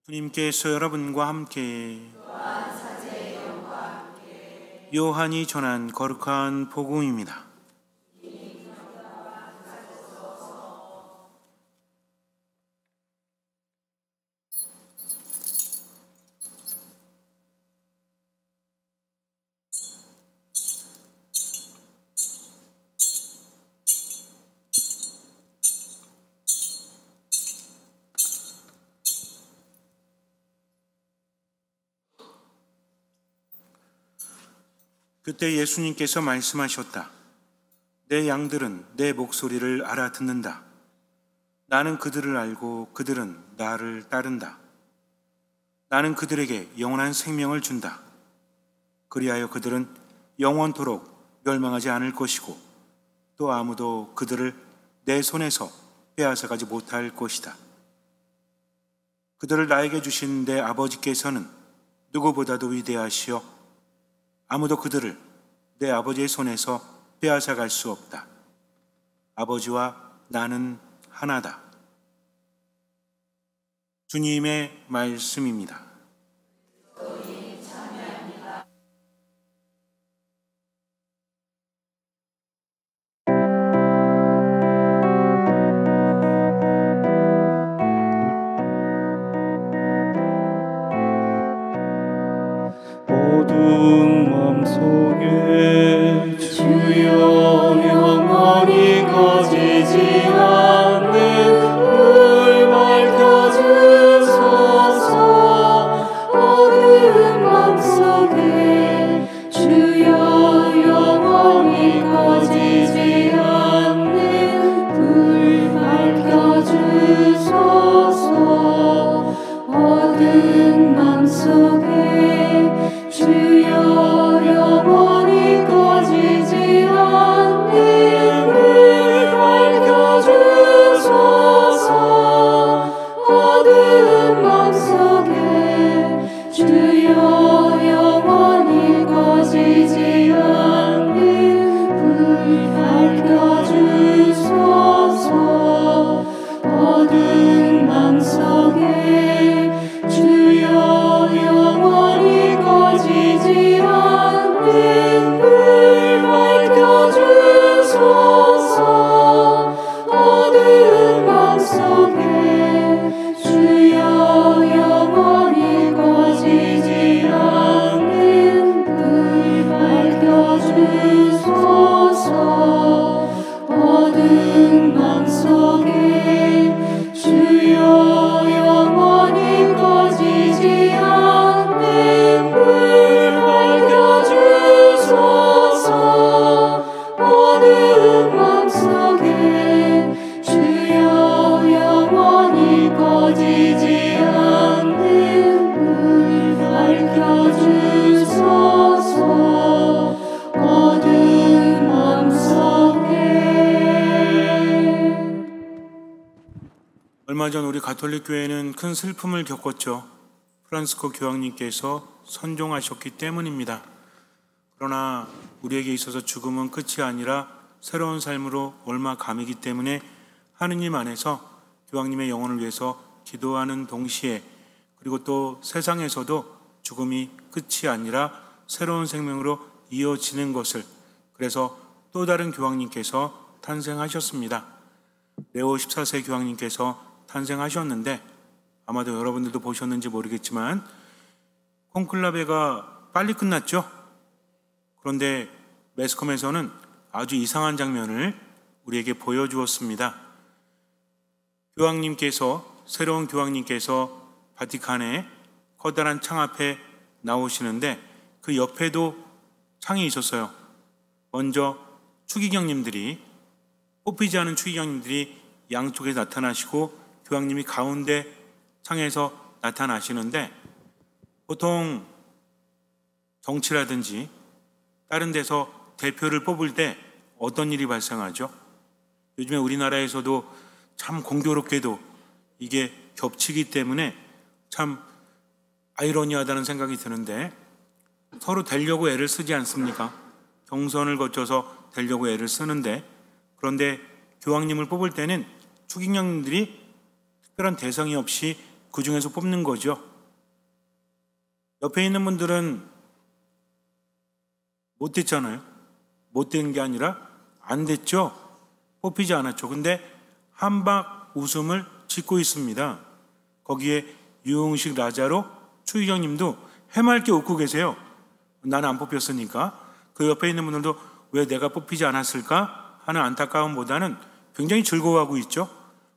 주님께서 여러분과 함께 요한이 전한 거룩한 복음입니다. 그때 예수님께서 말씀하셨다. 내 양들은 내 목소리를 알아듣는다. 나는 그들을 알고 그들은 나를 따른다. 나는 그들에게 영원한 생명을 준다. 그리하여 그들은 영원토록 멸망하지 않을 것이고 또 아무도 그들을 내 손에서 빼앗아가지 못할 것이다. 그들을 나에게 주신 내 아버지께서는 누구보다도 위대하시오. 아무도 그들을 내 아버지의 손에서 빼앗아갈 수 없다. 아버지와 나는 하나다. 주님의 말씀입니다. 어두운 맘속에 주여 영원히 꺼지지 않는 불 밝혀주소서. 어두운 맘속에 주여 영원히 꺼지지 않는 불 밝혀주소서. 어두운 맘속에 주여 영원히 꺼지지 않는 불 밝혀주소서. 어두운 맘속에 주여 영원히 꺼지지 않는 불 밝혀주소서. 어두운 맘속에 주여 영원히 꺼지지 않는 불 밝혀주소서. 어두운 맘속에 주여 영원히 꺼지지 않는 불 밝혀주소서. 어두운 맘속에 주여 영원히 꺼지지 않는 불 밝혀주소서. 어두운 맘속에 주여 영원히 꺼지지 않는 불 밝혀주소서. 어두운 맘속에. 얼마 전 우리 가톨릭 교회는 큰 슬픔을 겪었죠. 프란시스코 교황님께서 선종하셨기 때문입니다. 그러나 우리에게 있어서 죽음은 끝이 아니라 새로운 삶으로 올마감이기 때문에 하느님 안에서 교황님의 영혼을 위해서 기도하는 동시에 그리고 또 세상에서도 죽음이 끝이 아니라 새로운 생명으로 이어지는 것을, 그래서 또 다른 교황님께서 탄생하셨습니다. 레오 14세 교황님께서 탄생하셨는데 아마도 여러분들도 보셨는지 모르겠지만 콘클라베가 빨리 끝났죠. 그런데 매스컴에서는 아주 이상한 장면을 우리에게 보여주었습니다. 새로운 교황님께서 바티칸의 커다란 창 앞에 나오시는데 그 옆에도 창이 있었어요. 먼저 뽑히지 않은 추기경님들이 양쪽에 나타나시고 교황님이 가운데 창에서 나타나시는데, 보통 정치라든지 다른 데서 대표를 뽑을 때 어떤 일이 발생하죠? 요즘에 우리나라에서도 참 공교롭게도 이게 겹치기 때문에 참 아이러니하다는 생각이 드는데, 서로 되려고 애를 쓰지 않습니까? 경선을 거쳐서 되려고 애를 쓰는데, 그런데 교황님을 뽑을 때는 추기경님들이 특별한 대상이 없이 그 중에서 뽑는 거죠. 옆에 있는 분들은 못 됐잖아요. 못 된 게 아니라 안 됐죠. 뽑히지 않았죠. 근데 한박 웃음을 짓고 있습니다. 거기에 유흥식, 라자로, 추희경님도 해맑게 웃고 계세요. 나는 안 뽑혔으니까. 그 옆에 있는 분들도 왜 내가 뽑히지 않았을까 하는 안타까움보다는 굉장히 즐거워하고 있죠.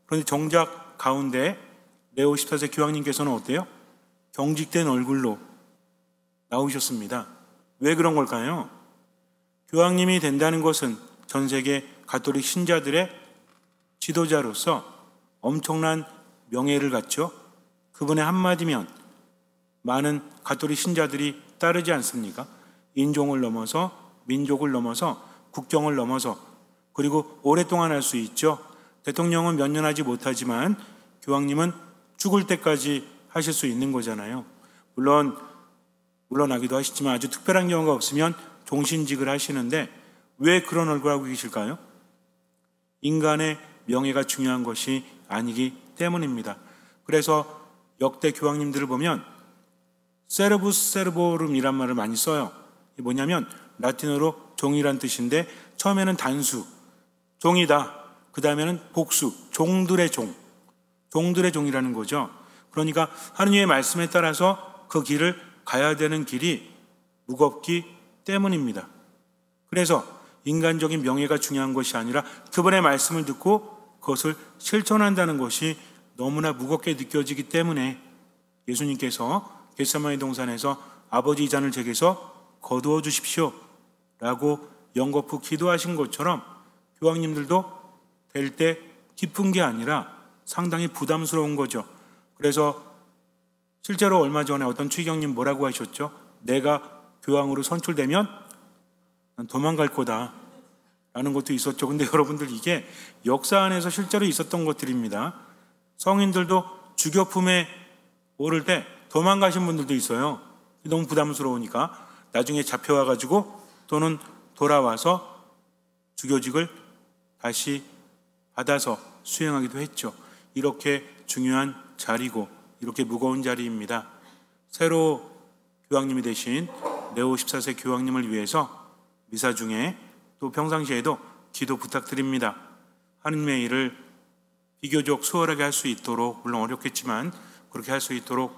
그런데 정작 가운데 레오 14세 교황님께서는 어때요? 경직된 얼굴로 나오셨습니다. 왜 그런 걸까요? 교황님이 된다는 것은 전 세계 가톨릭 신자들의 지도자로서 엄청난 명예를 갖죠. 그분의 한마디면 많은 가톨릭 신자들이 따르지 않습니까? 인종을 넘어서, 민족을 넘어서, 국경을 넘어서, 그리고 오랫동안 할 수 있죠. 대통령은 몇 년 하지 못하지만 교황님은 죽을 때까지 하실 수 있는 거잖아요. 물러나기도 하시지만 아주 특별한 경우가 없으면 종신직을 하시는데 왜 그런 얼굴 하고 계실까요? 인간의 명예가 중요한 것이 아니기 때문입니다. 그래서 역대 교황님들을 보면 세르부스 세르보rum이란 말을 많이 써요. 이게 뭐냐면 라틴어로 종이란 뜻인데 처음에는 단수, 종이다. 그 다음에는 복수, 종들의 종, 종들의 종이라는 거죠. 그러니까 하느님의 말씀에 따라서 그 길을 가야 되는 길이 무겁기 때문입니다. 그래서 인간적인 명예가 중요한 것이 아니라 그분의 말씀을 듣고 그것을 실천한다는 것이 너무나 무겁게 느껴지기 때문에 예수님께서 겟세마네 동산에서 아버지 이 잔을 제게서 거두어 주십시오 라고 연거푸 기도하신 것처럼 교황님들도 될 때 기쁜 게 아니라 상당히 부담스러운 거죠. 그래서 실제로 얼마 전에 어떤 추기경님 뭐라고 하셨죠? 내가 교황으로 선출되면 난 도망갈 거다 라는 것도 있었죠. 근데 여러분들 이게 역사 안에서 실제로 있었던 것들입니다. 성인들도 주교품에 오를 때 도망가신 분들도 있어요. 너무 부담스러우니까 나중에 잡혀와가지고 또는 돌아와서 주교직을 다시 받아서 수행하기도 했죠. 이렇게 중요한 자리고 이렇게 무거운 자리입니다. 새로 교황님이 되신 레오 14세 교황님을 위해서 미사 중에 또 평상시에도 기도 부탁드립니다. 하느님의 일을 비교적 수월하게 할 수 있도록, 물론 어렵겠지만 그렇게 할 수 있도록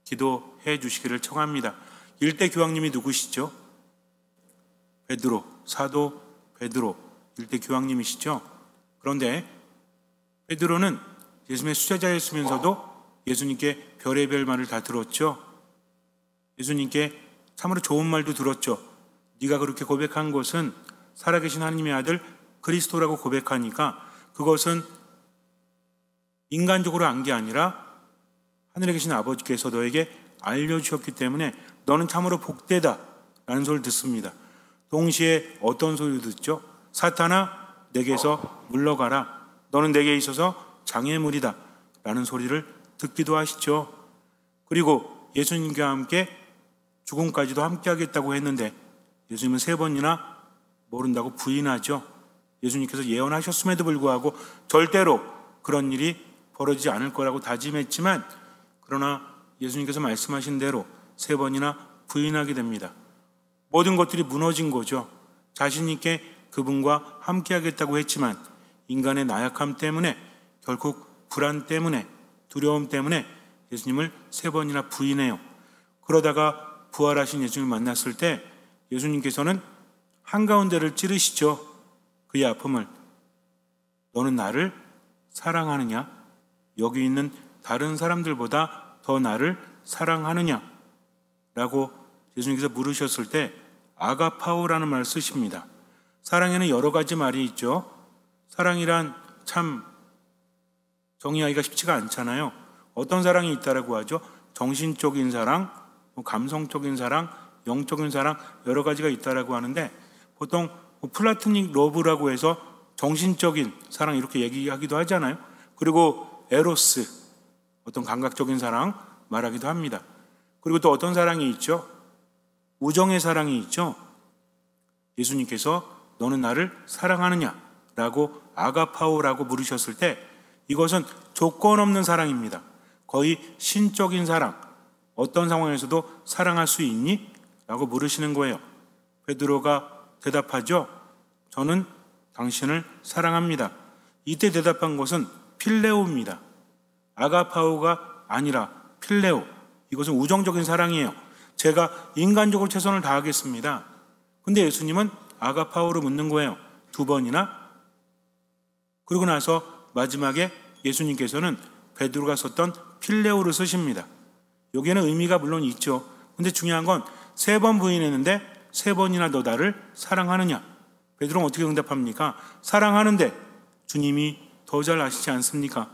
기도해 주시기를 청합니다. 일대 교황님이 누구시죠? 베드로, 사도 베드로 일대 교황님이시죠. 그런데 베드로는 예수님의 수제자였으면서도 예수님께 별의별 말을 다 들었죠. 예수님께 참으로 좋은 말도 들었죠. 네가 그렇게 고백한 것은 살아계신 하나님의 아들 그리스도라고 고백하니까 그것은 인간적으로 안 게 아니라 하늘에 계신 아버지께서 너에게 알려주셨기 때문에 너는 참으로 복되다 라는 소리를 듣습니다. 동시에 어떤 소리를 듣죠? 사탄아 내게서 물러가라. 너는 내게 있어서 장애물이다 라는 소리를 듣기도 하시죠. 그리고 예수님과 함께 죽음까지도 함께 하겠다고 했는데 예수님은 3번이나 모른다고 부인하죠. 예수님께서 예언하셨음에도 불구하고 절대로 그런 일이 벌어지지 않을 거라고 다짐했지만 그러나 예수님께서 말씀하신 대로 3번이나 부인하게 됩니다. 모든 것들이 무너진 거죠. 자신 있게 그분과 함께 하겠다고 했지만 인간의 나약함 때문에 결국 불안 때문에 두려움 때문에 예수님을 3번이나 부인해요. 그러다가 부활하신 예수님을 만났을 때 예수님께서는 한가운데를 찌르시죠. 그의 아픔을. 너는 나를 사랑하느냐? 여기 있는 다른 사람들보다 더 나를 사랑하느냐? 라고 예수님께서 물으셨을 때 아가파오라는 말을 쓰십니다. 사랑에는 여러 가지 말이 있죠. 사랑이란 참 정의하기가 쉽지가 않잖아요. 어떤 사랑이 있다라고 하죠? 정신적인 사랑, 감성적인 사랑, 영적인 사랑 여러 가지가 있다라고 하는데 보통 플라토닉 러브라고 해서 정신적인 사랑 이렇게 얘기하기도 하잖아요. 그리고 에로스, 어떤 감각적인 사랑 말하기도 합니다. 그리고 또 어떤 사랑이 있죠? 우정의 사랑이 있죠. 예수님께서 너는 나를 사랑하느냐? 라고 아가파오라고 물으셨을 때 이것은 조건 없는 사랑입니다. 거의 신적인 사랑, 어떤 상황에서도 사랑할 수 있니? 라고 물으시는 거예요. 베드로가 대답하죠. 저는 당신을 사랑합니다. 이때 대답한 것은 필레오입니다. 아가파오가 아니라 필레오. 이것은 우정적인 사랑이에요. 제가 인간적으로 최선을 다하겠습니다. 근데 예수님은 아가파오로 묻는 거예요. 2번이나. 그러고 나서 마지막에 예수님께서는 베드로가 썼던 필레오를 쓰십니다. 여기에는 의미가 물론 있죠. 근데 중요한 건 3번 부인했는데 3번이나 너 나를 사랑하느냐? 베드로는 어떻게 응답합니까? 사랑하는데 주님이 더 잘 아시지 않습니까?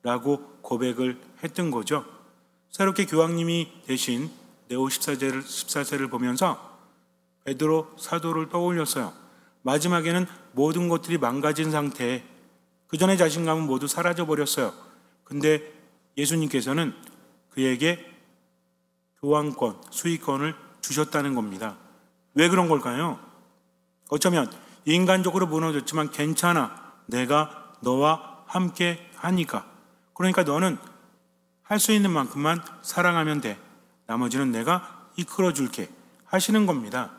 라고 고백을 했던 거죠. 새롭게 교황님이 되신 네오 14세를 보면서 베드로 사도를 떠올렸어요. 마지막에는 모든 것들이 망가진 상태에 그 전의 자신감은 모두 사라져버렸어요. 근데 예수님께서는 그에게 교황권, 수의권을 주셨다는 겁니다. 왜 그런 걸까요? 어쩌면 인간적으로 무너졌지만 괜찮아. 내가 너와 함께 하니까. 그러니까 너는 할 수 있는 만큼만 사랑하면 돼. 나머지는 내가 이끌어 줄게. 하시는 겁니다.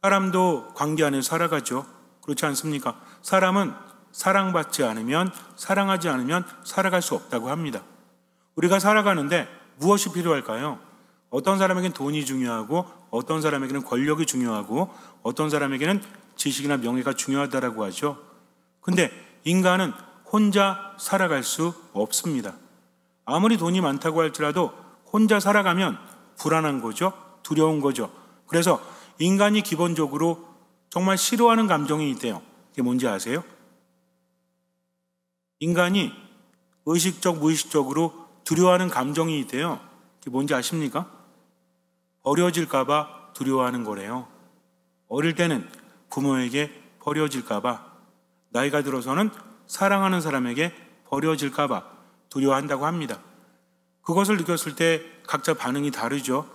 사람도 관계 안에 살아가죠. 그렇지 않습니까? 사람은 사랑받지 않으면, 사랑하지 않으면 살아갈 수 없다고 합니다. 우리가 살아가는데 무엇이 필요할까요? 어떤 사람에게는 돈이 중요하고, 어떤 사람에게는 권력이 중요하고, 어떤 사람에게는 지식이나 명예가 중요하다라고 하죠. 근데 인간은 혼자 살아갈 수 없습니다. 아무리 돈이 많다고 할지라도 혼자 살아가면 불안한 거죠. 두려운 거죠. 그래서 인간이 기본적으로 정말 싫어하는 감정이 있대요. 그게 뭔지 아세요? 인간이 의식적, 무의식적으로 두려워하는 감정이 있대요. 그게 뭔지 아십니까? 버려질까봐 두려워하는 거래요. 어릴 때는 부모에게 버려질까봐, 나이가 들어서는 사랑하는 사람에게 버려질까봐 두려워한다고 합니다. 그것을 느꼈을 때 각자 반응이 다르죠.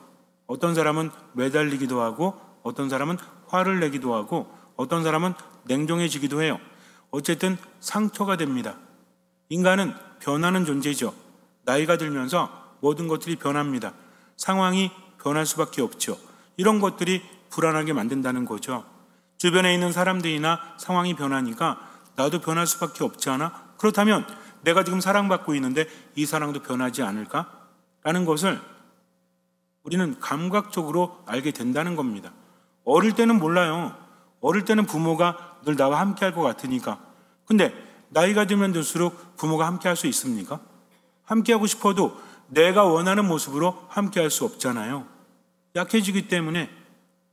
어떤 사람은 매달리기도 하고, 어떤 사람은 화를 내기도 하고, 어떤 사람은 냉정해지기도 해요. 어쨌든 상처가 됩니다. 인간은 변하는 존재죠. 나이가 들면서 모든 것들이 변합니다. 상황이 변할 수밖에 없죠. 이런 것들이 불안하게 만든다는 거죠. 주변에 있는 사람들이나 상황이 변하니까 나도 변할 수밖에 없지 않아? 그렇다면 내가 지금 사랑받고 있는데 이 사랑도 변하지 않을까? 라는 것을 우리는 감각적으로 알게 된다는 겁니다. 어릴 때는 몰라요. 어릴 때는 부모가 늘 나와 함께 할 것 같으니까. 근데 나이가 들면 들수록 부모가 함께 할 수 있습니까? 함께 하고 싶어도 내가 원하는 모습으로 함께 할 수 없잖아요. 약해지기 때문에.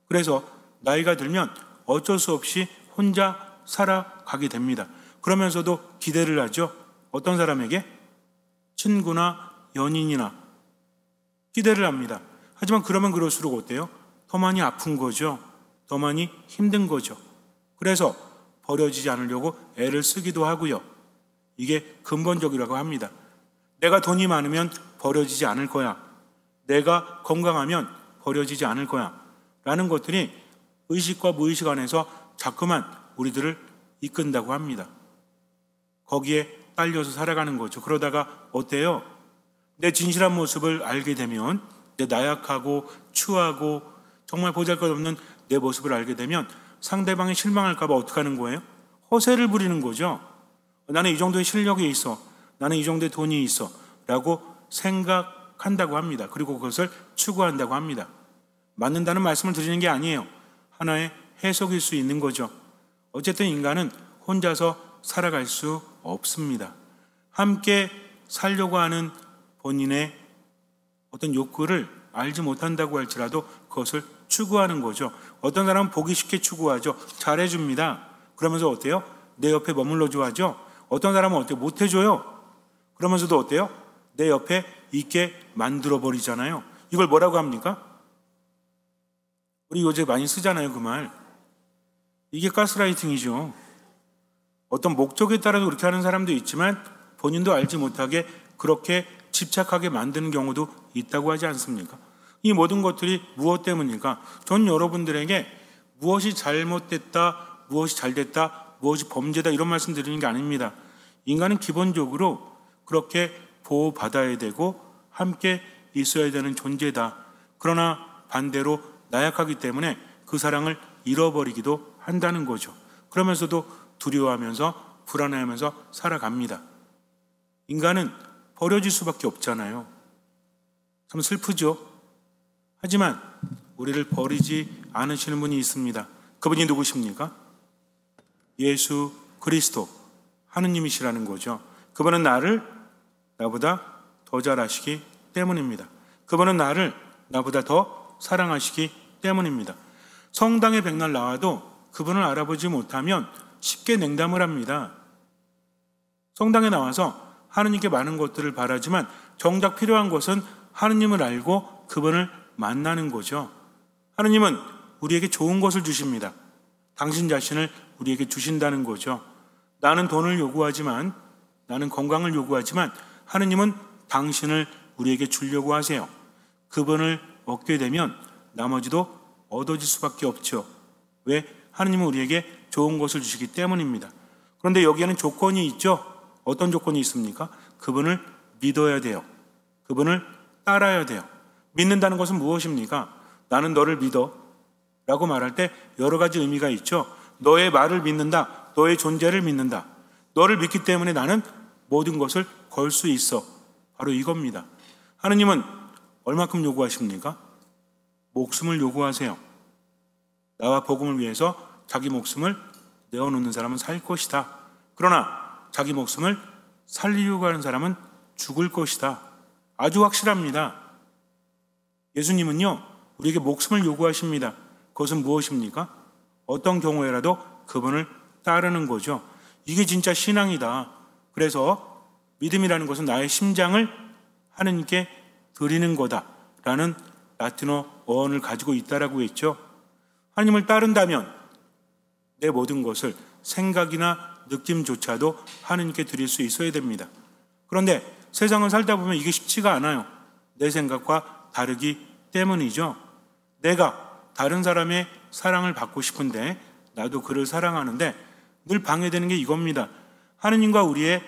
그래서 나이가 들면 어쩔 수 없이 혼자 살아가게 됩니다. 그러면서도 기대를 하죠. 어떤 사람에게? 친구나 연인이나 기대를 합니다. 하지만 그러면 그럴수록 어때요? 더 많이 아픈 거죠. 더 많이 힘든 거죠. 그래서 버려지지 않으려고 애를 쓰기도 하고요. 이게 근본적이라고 합니다. 내가 돈이 많으면 버려지지 않을 거야. 내가 건강하면 버려지지 않을 거야. 라는 것들이 의식과 무의식 안에서 자꾸만 우리들을 이끈다고 합니다. 거기에 딸려서 살아가는 거죠. 그러다가 어때요? 내 진실한 모습을 알게 되면, 내 나약하고 추하고 정말 보잘것없는 내 모습을 알게 되면 상대방이 실망할까 봐 어떻게 하는 거예요? 허세를 부리는 거죠. 나는 이 정도의 실력이 있어. 나는 이 정도의 돈이 있어. 라고 생각한다고 합니다. 그리고 그것을 추구한다고 합니다. 맞는다는 말씀을 드리는 게 아니에요. 하나의 해석일 수 있는 거죠. 어쨌든 인간은 혼자서 살아갈 수 없습니다. 함께 살려고 하는 본인의 어떤 욕구를 알지 못한다고 할지라도 그것을 추구하는 거죠. 어떤 사람은 보기 쉽게 추구하죠. 잘해줍니다. 그러면서 어때요? 내 옆에 머물러줘 하죠. 어떤 사람은 어때요? 못해줘요. 그러면서도 어때요? 내 옆에 있게 만들어버리잖아요. 이걸 뭐라고 합니까? 우리 요새 많이 쓰잖아요, 그 말. 이게 가스라이팅이죠. 어떤 목적에 따라서 그렇게 하는 사람도 있지만 본인도 알지 못하게 그렇게 집착하게 만드는 경우도 있다고 하지 않습니까? 이 모든 것들이 무엇 때문일까? 전 여러분들에게 무엇이 잘못됐다, 무엇이 잘됐다, 무엇이 범죄다 이런 말씀 드리는 게 아닙니다. 인간은 기본적으로 그렇게 보호받아야 되고 함께 있어야 되는 존재다. 그러나 반대로 나약하기 때문에 그 사랑을 잃어버리기도 한다는 거죠. 그러면서도 두려워하면서 불안해하면서 살아갑니다. 인간은 버려질 수밖에 없잖아요. 참 슬프죠. 하지만 우리를 버리지 않으시는 분이 있습니다. 그분이 누구십니까? 예수 그리스도 하느님이시라는 거죠. 그분은 나를 나보다 더 잘 아시기 때문입니다. 그분은 나를 나보다 더 사랑하시기 때문입니다. 성당에 백날 나와도 그분을 알아보지 못하면 쉽게 냉담을 합니다. 성당에 나와서 하느님께 많은 것들을 바라지만 정작 필요한 것은 하느님을 알고 그분을 만나는 거죠. 하느님은 우리에게 좋은 것을 주십니다. 당신 자신을 우리에게 주신다는 거죠. 나는 돈을 요구하지만, 나는 건강을 요구하지만 하느님은 당신을 우리에게 주려고 하세요. 그분을 얻게 되면 나머지도 얻어질 수밖에 없죠. 왜? 하느님은 우리에게 좋은 것을 주시기 때문입니다. 그런데 여기에는 조건이 있죠. 어떤 조건이 있습니까? 그분을 믿어야 돼요. 그분을 따라야 돼요. 믿는다는 것은 무엇입니까? 나는 너를 믿어 라고 말할 때 여러 가지 의미가 있죠. 너의 말을 믿는다. 너의 존재를 믿는다. 너를 믿기 때문에 나는 모든 것을 걸 수 있어. 바로 이겁니다. 하느님은 얼마큼 요구하십니까? 목숨을 요구하세요. 나와 복음을 위해서 자기 목숨을 내어놓는 사람은 살 것이다. 그러나 자기 목숨을 살리려고 하는 사람은 죽을 것이다. 아주 확실합니다. 예수님은요, 우리에게 목숨을 요구하십니다. 그것은 무엇입니까? 어떤 경우에라도 그분을 따르는 거죠. 이게 진짜 신앙이다. 그래서 믿음이라는 것은 나의 심장을 하느님께 드리는 거다라는 라틴어 어원을 가지고 있다라고 했죠. 하나님을 따른다면 내 모든 것을 생각이나 느낌조차도 하느님께 드릴 수 있어야 됩니다. 그런데 세상을 살다 보면 이게 쉽지가 않아요. 내 생각과 다르기 때문이죠. 내가 다른 사람의 사랑을 받고 싶은데 나도 그를 사랑하는데 늘 방해되는 게 이겁니다. 하느님과 우리의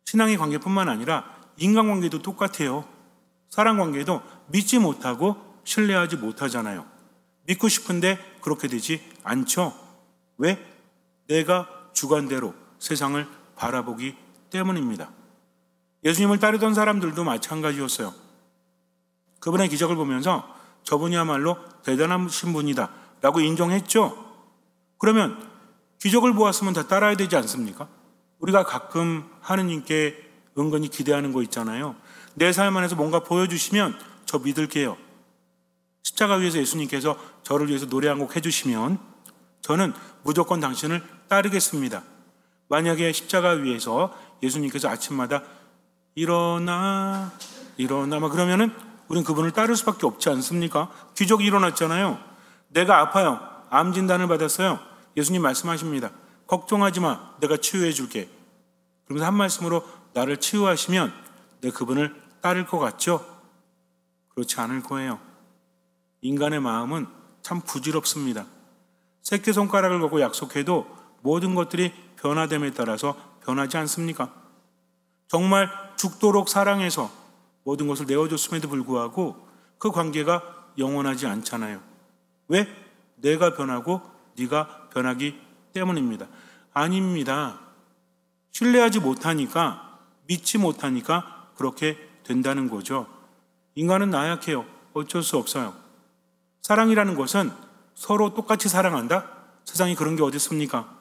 신앙의 관계뿐만 아니라 인간관계도 똑같아요. 사랑관계도 믿지 못하고 신뢰하지 못하잖아요. 믿고 싶은데 그렇게 되지 않죠. 왜? 내가 주관대로 세상을 바라보기 때문입니다. 예수님을 따르던 사람들도 마찬가지였어요. 그분의 기적을 보면서 저분이야말로 대단하신 분이다 라고 인정했죠. 그러면 기적을 보았으면 다 따라야 되지 않습니까? 우리가 가끔 하느님께 은근히 기대하는 거 있잖아요. 내 삶 안에서 뭔가 보여주시면 저 믿을게요. 십자가 위에서 예수님께서 저를 위해서 노래 한 곡 해주시면 저는 무조건 당신을 따르겠습니다. 만약에 십자가 위에서 예수님께서 아침마다 일어나 막 그러면은 우린 그분을 따를 수밖에 없지 않습니까? 기적이 일어났잖아요. 내가 아파요. 암 진단을 받았어요. 예수님 말씀하십니다. 걱정하지 마. 내가 치유해 줄게. 그러면서 한 말씀으로 나를 치유하시면 내가 그분을 따를 것 같죠? 그렇지 않을 거예요. 인간의 마음은 참 부질없습니다. 새끼손가락을 걸고 약속해도 모든 것들이 변화됨에 따라서 변하지 않습니까? 정말 죽도록 사랑해서 모든 것을 내어줬음에도 불구하고 그 관계가 영원하지 않잖아요. 왜? 내가 변하고 네가 변하기 때문입니다. 아닙니다. 신뢰하지 못하니까, 믿지 못하니까 그렇게 된다는 거죠. 인간은 나약해요. 어쩔 수 없어요. 사랑이라는 것은 서로 똑같이 사랑한다? 세상에 그런 게 어디 있습니까?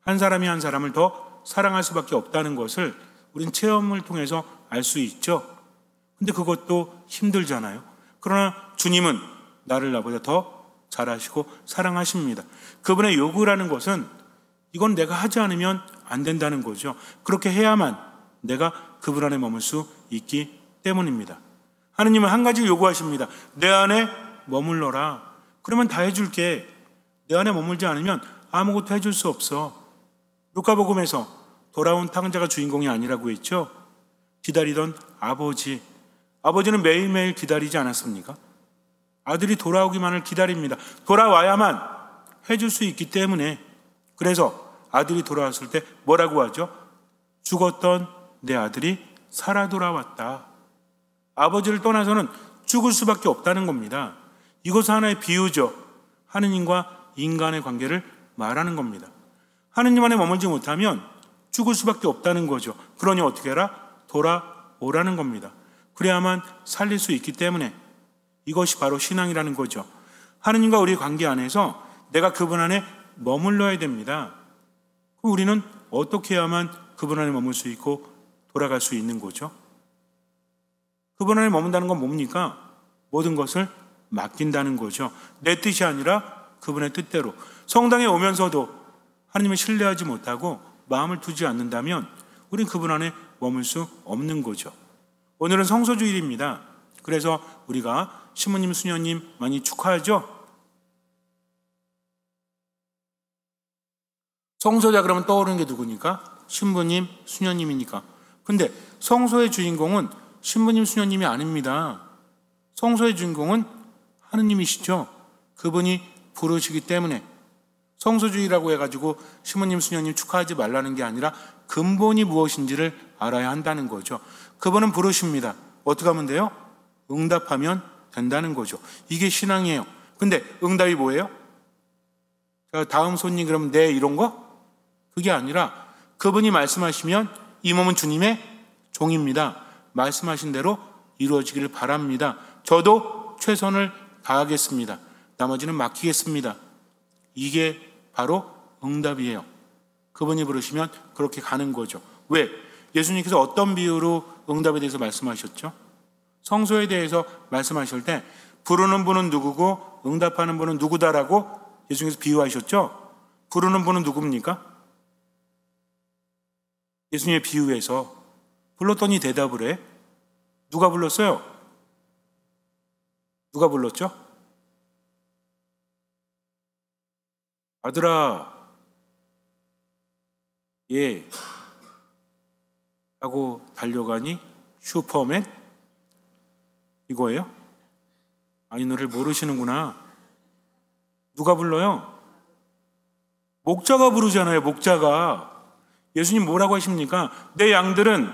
한 사람이 한 사람을 더 사랑할 수밖에 없다는 것을 우린 체험을 통해서 알 수 있죠. 근데 그것도 힘들잖아요. 그러나 주님은 나를 나보다 더 잘하시고 사랑하십니다. 그분의 요구라는 것은 이건 내가 하지 않으면 안 된다는 거죠. 그렇게 해야만 내가 그분 안에 머물 수 있기 때문입니다. 하느님은 한 가지 요구하십니다. 내 안에 머물러라. 그러면 다 해줄게. 내 안에 머물지 않으면 아무것도 해줄 수 없어. 루카복음에서 돌아온 탕자가 주인공이 아니라고 했죠. 기다리던 아버지. 아버지는 매일매일 기다리지 않았습니까? 아들이 돌아오기만을 기다립니다. 돌아와야만 해줄 수 있기 때문에. 그래서 아들이 돌아왔을 때 뭐라고 하죠? 죽었던 내 아들이 살아 돌아왔다. 아버지를 떠나서는 죽을 수밖에 없다는 겁니다. 이것은 하나의 비유죠. 하느님과 인간의 관계를 말하는 겁니다. 하느님 안에 머물지 못하면 죽을 수밖에 없다는 거죠. 그러니 어떻게 해라? 돌아오라는 겁니다. 그래야만 살릴 수 있기 때문에 이것이 바로 신앙이라는 거죠. 하느님과 우리의 관계 안에서 내가 그분 안에 머물러야 됩니다. 그럼 우리는 어떻게 해야만 그분 안에 머물 수 있고 돌아갈 수 있는 거죠? 그분 안에 머문다는 건 뭡니까? 모든 것을 맡긴다는 거죠. 내 뜻이 아니라 그분의 뜻대로. 성당에 오면서도 하나님을 신뢰하지 못하고 마음을 두지 않는다면 우린 그분 안에 머물 수 없는 거죠. 오늘은 성소주일입니다. 그래서 우리가 신부님, 수녀님 많이 축하하죠? 성소자 그러면 떠오르는 게 누구니까? 신부님, 수녀님이니까. 근데 성소의 주인공은 신부님, 수녀님이 아닙니다. 성소의 주인공은 하느님이시죠. 그분이 부르시기 때문에 성소주의라고 해가지고 신부님, 수녀님 축하하지 말라는 게 아니라 근본이 무엇인지를 알아야 한다는 거죠. 그분은 부르십니다. 어떻게 하면 돼요? 응답하면 된다는 거죠. 이게 신앙이에요. 근데 응답이 뭐예요? 자, 다음 손님 그러면 네 이런 거? 그게 아니라 그분이 말씀하시면 이 몸은 주님의 종입니다. 말씀하신 대로 이루어지기를 바랍니다. 저도 최선을 다하겠습니다. 나머지는 맡기겠습니다. 이게 바로 응답이에요. 그분이 부르시면 그렇게 가는 거죠. 왜? 예수님께서 어떤 비유로 응답에 대해서 말씀하셨죠? 성소에 대해서 말씀하실 때 부르는 분은 누구고 응답하는 분은 누구다라고 예수님께서 비유하셨죠? 부르는 분은 누굽니까? 예수님의 비유에서 불렀더니 대답을 해. 누가 불렀어요? 누가 불렀죠? 아들아, 예 하고 달려가니 슈퍼맨? 이거예요? 아니, 너를 모르시는구나. 누가 불러요? 목자가 부르잖아요. 목자가. 예수님 뭐라고 하십니까? 내 양들은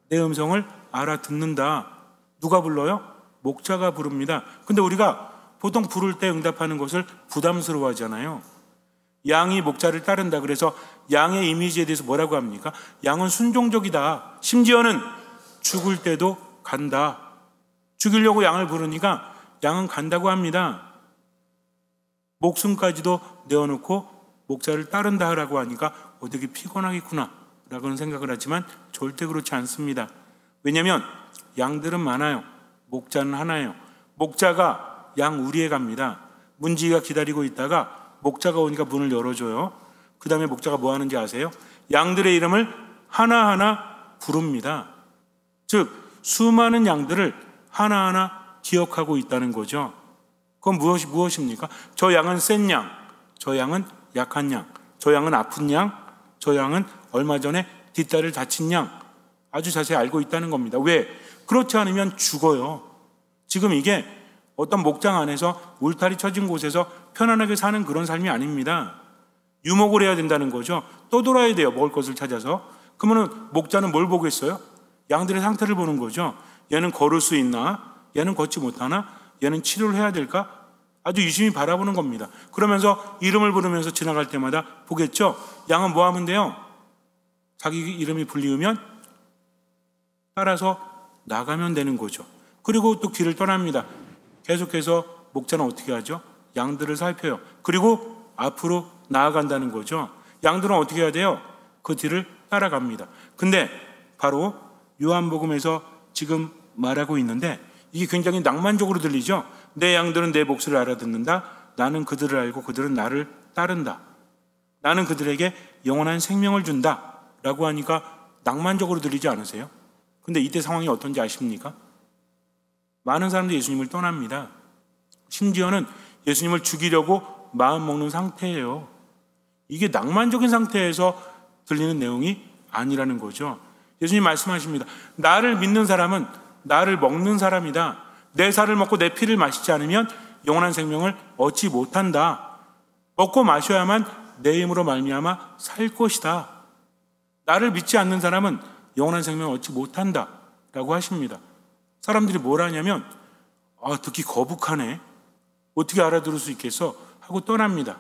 내 음성을 알아듣는다. 누가 불러요? 목자가 부릅니다. 근데 우리가 보통 부를 때 응답하는 것을 부담스러워 하잖아요. 양이 목자를 따른다. 그래서 양의 이미지에 대해서 뭐라고 합니까? 양은 순종적이다. 심지어는 죽을 때도 간다. 죽이려고 양을 부르니까 양은 간다고 합니다. 목숨까지도 내어놓고 목자를 따른다 라고 하니까 되게 피곤하겠구나 라고는 생각을 하지만 절대 그렇지 않습니다. 왜냐하면 양들은 많아요. 목자는 하나예요. 목자가 양 우리에 갑니다. 문지기가 기다리고 있다가 목자가 오니까 문을 열어줘요. 그 다음에 목자가 뭐 하는지 아세요? 양들의 이름을 하나하나 부릅니다. 즉 수많은 양들을 하나하나 기억하고 있다는 거죠. 그건 무엇입니까? 저 양은 센 양, 저 양은 약한 양, 저 양은 아픈 양, 저 양은 얼마 전에 뒷다리를 다친 양, 아주 자세히 알고 있다는 겁니다. 왜? 그렇지 않으면 죽어요. 지금 이게 어떤 목장 안에서 울타리 쳐진 곳에서 편안하게 사는 그런 삶이 아닙니다. 유목을 해야 된다는 거죠. 떠돌아야 돼요. 먹을 것을 찾아서. 그러면 목자는 뭘 보겠어요? 양들의 상태를 보는 거죠. 얘는 걸을 수 있나? 얘는 걷지 못하나? 얘는 치료를 해야 될까? 아주 유심히 바라보는 겁니다. 그러면서 이름을 부르면서 지나갈 때마다 보겠죠. 양은 뭐 하면 돼요? 자기 이름이 불리우면 따라서 나가면 되는 거죠. 그리고 또 길을 떠납니다. 계속해서 목자는 어떻게 하죠? 양들을 살펴요. 그리고 앞으로 나아간다는 거죠. 양들은 어떻게 해야 돼요? 그 뒤를 따라갑니다. 근데 바로 요한복음에서 지금 말하고 있는데 이게 굉장히 낭만적으로 들리죠? 내 양들은 내 목소리를 알아듣는다. 나는 그들을 알고 그들은 나를 따른다. 나는 그들에게 영원한 생명을 준다 라고 하니까 낭만적으로 들리지 않으세요? 근데 이때 상황이 어떤지 아십니까? 많은 사람들이 예수님을 떠납니다. 심지어는 예수님을 죽이려고 마음먹는 상태예요. 이게 낭만적인 상태에서 들리는 내용이 아니라는 거죠. 예수님 말씀하십니다. 나를 믿는 사람은 나를 먹는 사람이다. 내 살을 먹고 내 피를 마시지 않으면 영원한 생명을 얻지 못한다. 먹고 마셔야만 내 힘으로 말미암아 살 것이다. 나를 믿지 않는 사람은 영원한 생명을 얻지 못한다 라고 하십니다. 사람들이 뭘 하냐면 듣기 거북하네, 어떻게 알아들을 수 있겠어 하고 떠납니다.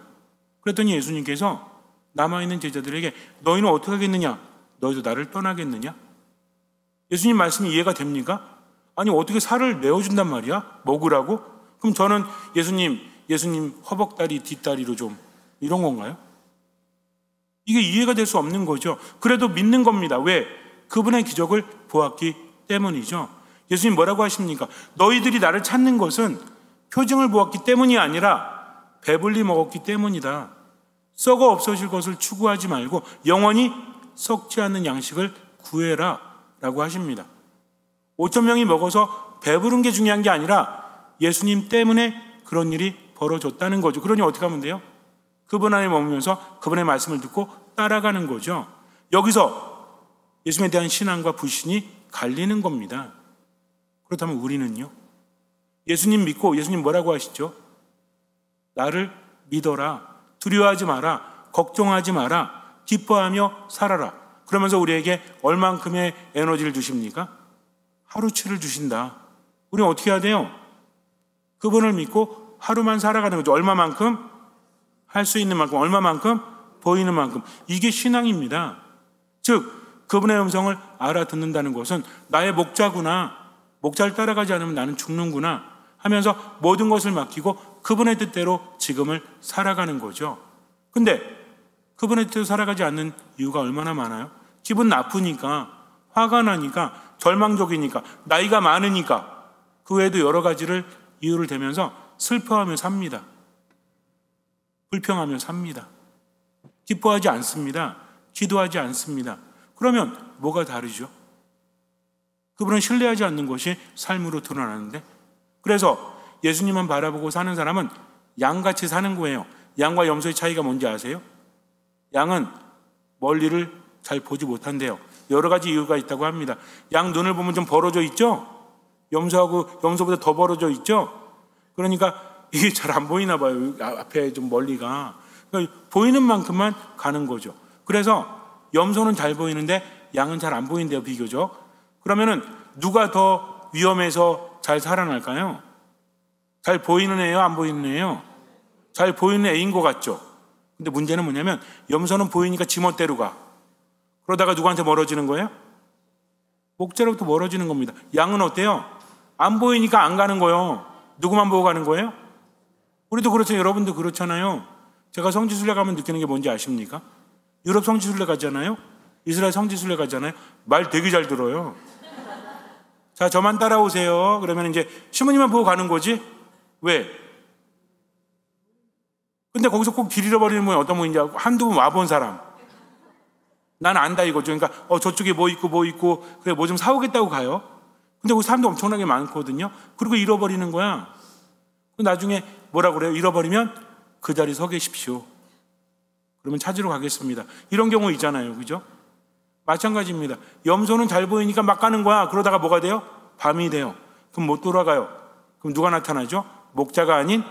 그랬더니 예수님께서 남아있는 제자들에게 너희는 어떻게 하겠느냐? 너희도 나를 떠나겠느냐? 예수님 말씀이 이해가 됩니까? 아니 어떻게 살을 내어준단 말이야? 먹으라고? 그럼 저는 예수님 허벅다리 뒷다리로 좀 이런 건가요? 이게 이해가 될 수 없는 거죠. 그래도 믿는 겁니다. 왜? 그분의 기적을 보았기 때문이죠. 예수님 뭐라고 하십니까? 너희들이 나를 찾는 것은 표징을 보았기 때문이 아니라 배불리 먹었기 때문이다. 썩어 없어질 것을 추구하지 말고 영원히 썩지 않는 양식을 구해라 라고 하십니다. 5,000명이 먹어서 배부른 게 중요한 게 아니라 예수님 때문에 그런 일이 벌어졌다는 거죠. 그러니 어떻게 하면 돼요? 그분 안에 머물면서 그분의 말씀을 듣고 따라가는 거죠. 여기서 예수님에 대한 신앙과 불신이 갈리는 겁니다. 그렇다면 우리는요? 예수님 믿고 예수님 뭐라고 하시죠? 나를 믿어라, 두려워하지 마라, 걱정하지 마라, 기뻐하며 살아라. 그러면서 우리에게 얼만큼의 에너지를 주십니까? 하루치를 주신다. 우리는 어떻게 해야 돼요? 그분을 믿고 하루만 살아가는 거죠. 얼마만큼? 할 수 있는 만큼, 얼마만큼? 보이는 만큼. 이게 신앙입니다. 즉 그분의 음성을 알아듣는다는 것은 나의 목자구나, 목자를 따라가지 않으면 나는 죽는구나 하면서 모든 것을 맡기고 그분의 뜻대로 지금을 살아가는 거죠. 근데 그분의 뜻대로 살아가지 않는 이유가 얼마나 많아요? 기분 나쁘니까, 화가 나니까, 절망적이니까, 나이가 많으니까, 그 외에도 여러 가지를 이유를 대면서 슬퍼하며 삽니다. 불평하며 삽니다. 기뻐하지 않습니다. 기도하지 않습니다. 그러면 뭐가 다르죠? 그분은 신뢰하지 않는 것이 삶으로 드러나는데, 그래서 예수님만 바라보고 사는 사람은 양같이 사는 거예요. 양과 염소의 차이가 뭔지 아세요? 양은 멀리를 잘 보지 못한대요. 여러 가지 이유가 있다고 합니다. 양 눈을 보면 좀 벌어져 있죠? 염소보다 더 벌어져 있죠? 그러니까 이게 잘 안 보이나 봐요. 앞에 좀 멀리가. 그러니까 보이는 만큼만 가는 거죠. 그래서 염소는 잘 보이는데 양은 잘 안 보인대요, 비교적. 그러면은 누가 더 위험해서 잘 살아날까요? 잘 보이는 애요, 안 보이는 애요? 잘 보이는 애인 것 같죠? 근데 문제는 뭐냐면 염소는 보이니까 지멋대로 가. 그러다가 누구한테 멀어지는 거예요? 목자로부터 멀어지는 겁니다. 양은 어때요? 안 보이니까 안 가는 거예요. 누구만 보고 가는 거예요? 우리도 그렇죠. 여러분도 그렇잖아요. 제가 성지순례 가면 느끼는 게 뭔지 아십니까? 유럽 성지순례 가잖아요. 이스라엘 성지순례 가잖아요. 말 되게 잘 들어요. 자, 저만 따라오세요. 그러면 이제 시모님만 보고 가는 거지. 왜? 근데 거기서 꼭 길 잃어버리는 분이 어떤 분인지 알고 한두 번 와본 사람. 난 안다 이거죠. 그러니까 저쪽에 뭐 있고 그래 뭐 좀 사오겠다고 가요. 근데 거기 사람도 엄청나게 많거든요. 그리고 잃어버리는 거야. 나중에 뭐라 그래요? 잃어버리면 그 자리 서 계십시오. 그러면 찾으러 가겠습니다. 이런 경우 있잖아요. 그죠? 마찬가지입니다. 염소는 잘 보이니까 막 가는 거야. 그러다가 뭐가 돼요? 밤이 돼요. 그럼 못 돌아가요. 그럼 누가 나타나죠? 목자가 아닌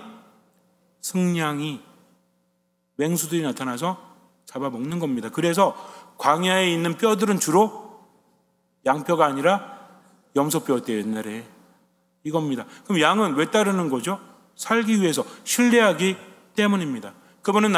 승냥이, 맹수들이 나타나서 잡아먹는 겁니다. 그래서 광야에 있는 뼈들은 주로 양뼈가 아니라 염소뼈였대요, 옛날에. 이겁니다. 그럼 양은 왜 따르는 거죠? 살기 위해서, 신뢰하기 때문입니다. 그분은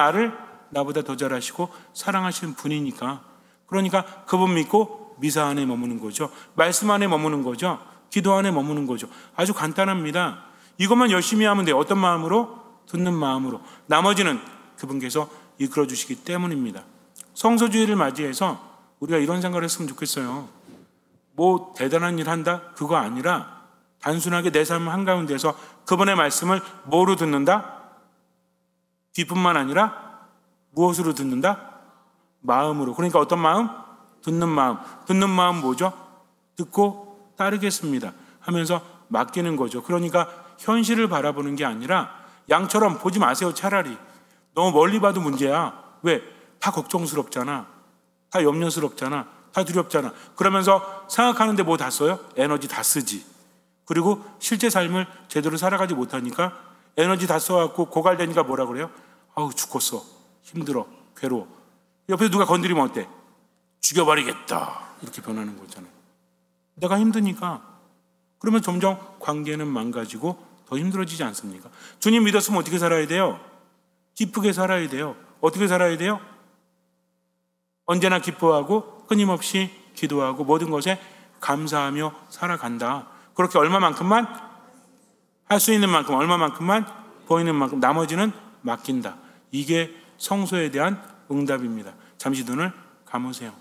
나보다 더 잘하시고 사랑하시는 분이니까. 그러니까 그분 믿고 미사 안에 머무는 거죠. 말씀 안에 머무는 거죠. 기도 안에 머무는 거죠. 아주 간단합니다. 이것만 열심히 하면 돼요. 어떤 마음으로? 듣는 마음으로. 나머지는 그분께서 이끌어 주시기 때문입니다. 성소주의를 맞이해서 우리가 이런 생각을 했으면 좋겠어요. 뭐 대단한 일 한다? 그거 아니라 단순하게 내 삶 한가운데서 그분의 말씀을 뭐로 듣는다? 뒷뿐만 아니라 무엇으로 듣는다? 마음으로. 그러니까 어떤 마음? 듣는 마음. 듣는 마음 뭐죠? 듣고 따르겠습니다 하면서 맡기는 거죠. 그러니까 현실을 바라보는 게 아니라 양처럼 보지 마세요. 차라리 너무 멀리 봐도 문제야. 왜? 다 걱정스럽잖아. 다 염려스럽잖아. 다 두렵잖아. 그러면서 생각하는데 뭐 다 써요? 에너지 다 쓰지. 그리고 실제 삶을 제대로 살아가지 못하니까 에너지 다 써갖고 고갈되니까 뭐라 그래요? 아우 죽겠어. 힘들어. 괴로워. 옆에서 누가 건드리면 어때? 죽여버리겠다. 이렇게 변하는 거잖아요. 내가 힘드니까. 그러면 점점 관계는 망가지고 더 힘들어지지 않습니까? 주님 믿었으면 어떻게 살아야 돼요? 기쁘게 살아야 돼요. 어떻게 살아야 돼요? 언제나 기뻐하고 끊임없이 기도하고 모든 것에 감사하며 살아간다. 그렇게 얼마만큼만? 할 수 있는 만큼, 얼마만큼만? 보이는 만큼, 나머지는 맡긴다. 이게 성소에 대한 응답입니다. 잠시 눈을 감으세요.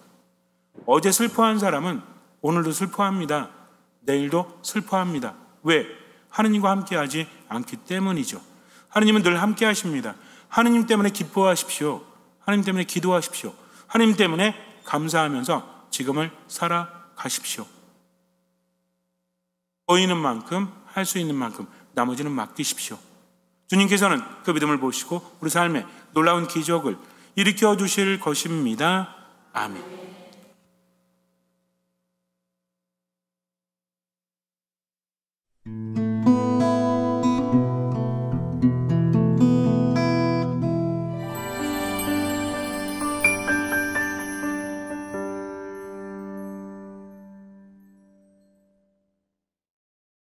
어제 슬퍼한 사람은 오늘도 슬퍼합니다. 내일도 슬퍼합니다. 왜? 하느님과 함께하지 않기 때문이죠. 하느님은 늘 함께 하십니다. 하느님 때문에 기뻐하십시오. 하느님 때문에 기도하십시오. 하느님 때문에 감사하면서 지금을 살아가십시오. 보이는 만큼, 할 수 있는 만큼, 나머지는 맡기십시오. 주님께서는 그 믿음을 보시고 우리 삶에 놀라운 기적을 일으켜 주실 것입니다. 아멘.